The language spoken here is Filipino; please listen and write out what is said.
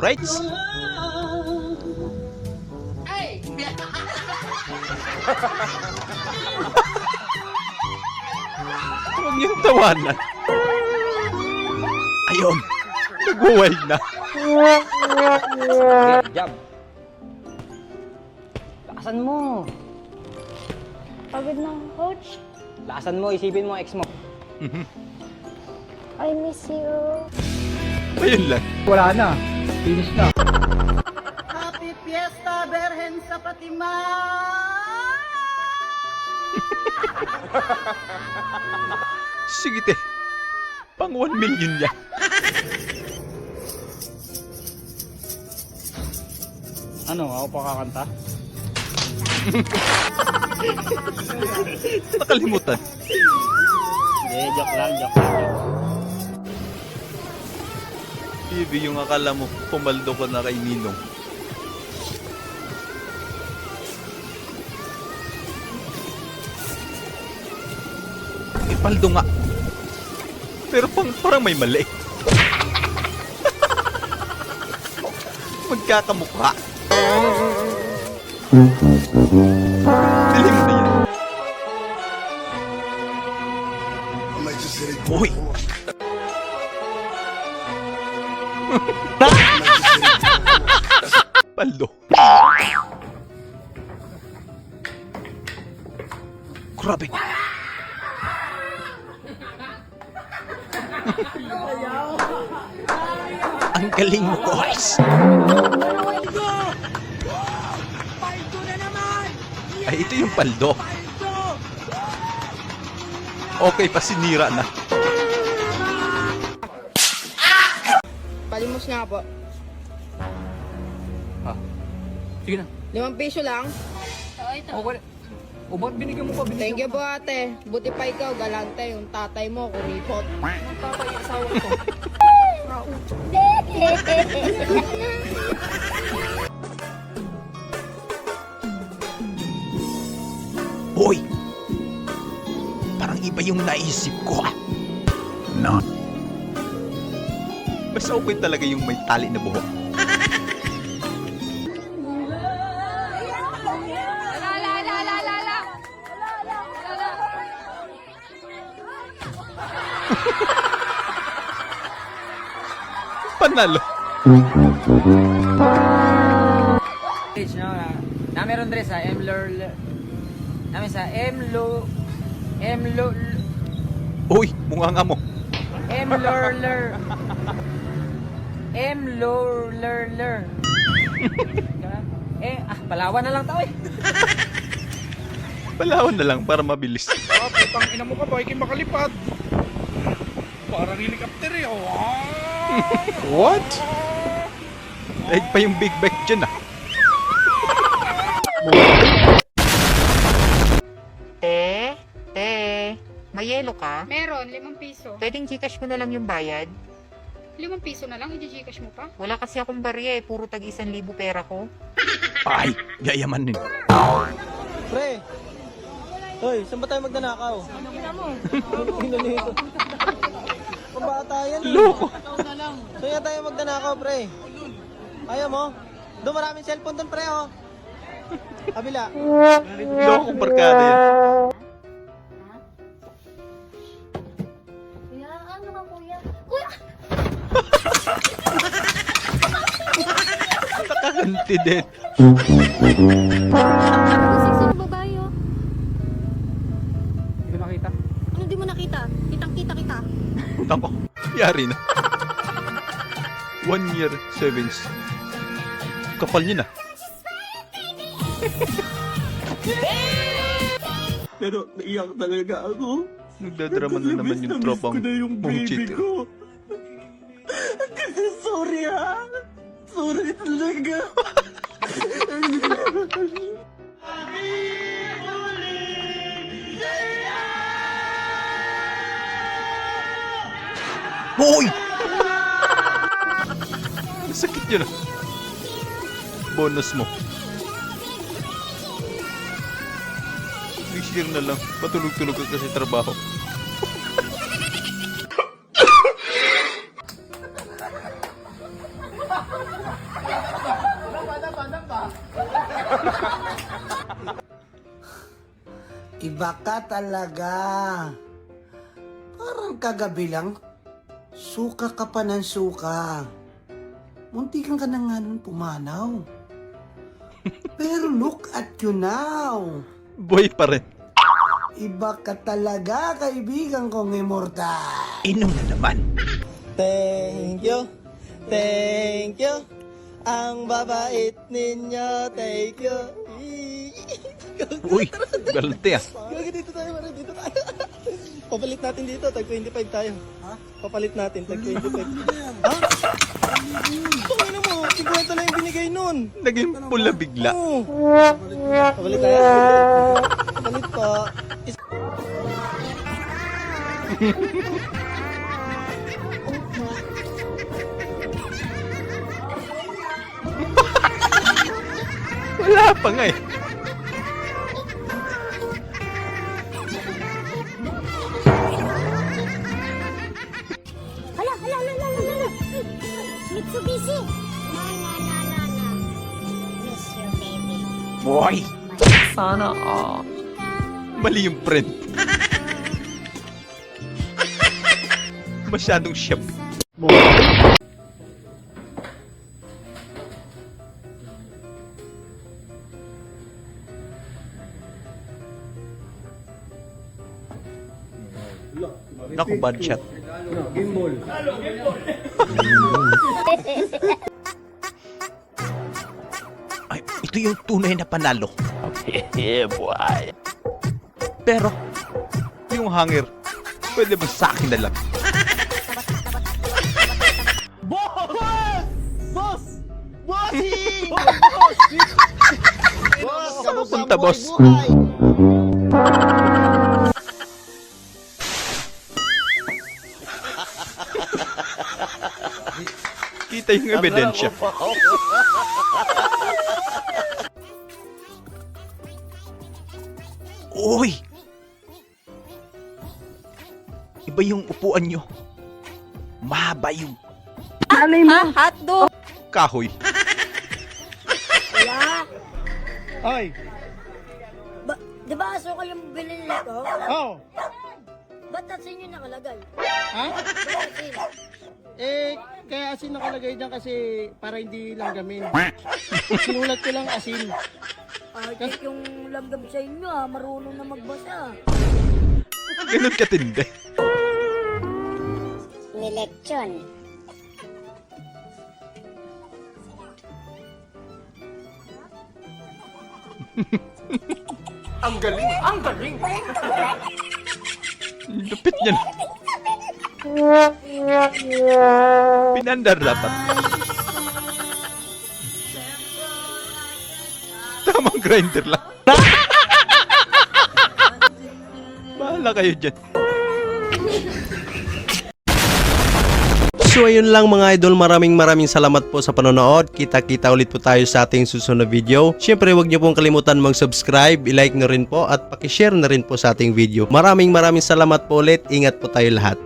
rights? Ay! Huwag niyong tawanan. Ayun, nag-wild na. Jab. Lakasan mo. Pagod na, coach. Lakasan mo, isipin mo ex mo. I miss you. Ayun lang. Wala na. Finish na. Happy Fiesta, Berhen sa Fatima! Sige te, pang 1 million niya. Ano, ako pa kakanta? Nakalimutan. Hindi, joke lang. Bibi, yung akala mo, pumaldo ko na kay Ninong. Ipaldo nga. Pero parang may mali. Magkakamukha. Bili mo na yan. Uy! Paldo. Grabe. Ang galing mo, guys. Ay, ito yung paldo. Okay, pasinira na. Palimos nga po. Sige na. 5 piso lang. Okay. O ba't binigyan mo pa? Thank you po ate. Buti pa ikaw, galante. Yung tatay mo, kuripot. Hoy! Parang iba yung naisip ko, ah. No. Basta okay talaga yung may tali na buhok. Panalo. Page no, na meron din sa namin sa Uy, mukha nga mo. Mlorler. Palawan na lang tao eh. Palawan na lang para mabilis. Ah, putang ina mo ka, Viking makalipad. Parang helicopter eh. What? Daig pa yung big back dyan, ah. May yelo ka? Meron, 5 piso. Pwedeng Gcash mo na lang yung bayad? 5 piso na lang, i-gcash mo pa? Wala kasi akong barya eh, puro tag 1,000 pera ko. Ay, yayaman din. Pre! Hoy, saan ba tayo magdanakaw? Ina nito. Pabata yan eh. Loko. Saan yan tayo magdanakaw, pre? Ayaw mo? Doon maraming cellphone doon, pre, oh. Kabila. Lokong barkada yan. Kuya, ano ka, kuya? Kuya! Nakaganti din. Sexy na babae, oh. Hindi ko nakita. Ano di mo nakita? Kitang-kita kita. Ako, yari na. 1 year savings. Kapal niya na. Pero naiyak talaga ako. Nagdadrama na naman yung tropang mong-cheat. Kasi sorry ha. Sorry talaga. Hoy! Sakit yun, ah. Bonus mo. Next year na lang. Patulog-tulog ka kasi trabaho. Iba ka talaga. Parang kagabi lang, suka ka pa ng suka. Muntikan ka na nga nun pumanaw. Pero look at you now. Boy pa rin. Iba ka talaga, kaibigan kong immortal. Inom na naman. Thank you. Thank you. Ang babait ninyo. Thank you. Uy, galte ah. Gagi, dito tayo, Mare. Dito tayo. Papalit natin dito. Tag 25 tayo. Ha? Papalit natin. Tag 25. Ha? Tungin mo. 50 na yung binigay nun. Naging pula bigla. Oo. Papalit tayo. Papalit pa. Wala pa nga eh. Hala, hala, hala, hala, hala. Mitsubishi. Na, na, na, na, na. Miss you, baby. Boy! Mali yung friend. Masyadong siyap. Naku, bad shot. Ay, ito yung tunay na panalo. Boy. Pero, yung hanger, pwede ba sa akin na lang? Boss! Boss! Bossing! Boss! Saan punta, boss? Buhay! Kita yung ebidensya. Uy! Iba yung upuan nyo. Mahaba yung Hotdog! kahoy. Ay! Di ba asukal yung bilhin nito? Oh! Ba't asin yun nakalagay? Ha? Ba't asin? Kaya asin nakalagay dyan kasi para hindi langgamin. Sinulat ko lang asin. Kahit yung langgam sa inyo marunong na magbasa. Ganun katindi. Nileksyon. Lupit niyan. Pinandar dapat. Tamang grinder lang. Bahala kayo dyan. So ayun lang mga idol, maraming salamat po sa panonood. Kita-kita ulit po tayo sa ating susunod na video. Syempre huwag niyo pong kalimutan mag-subscribe, i-like na rin po at paki-share na rin po sa ating video. Maraming salamat po ulit. Ingat po tayo lahat.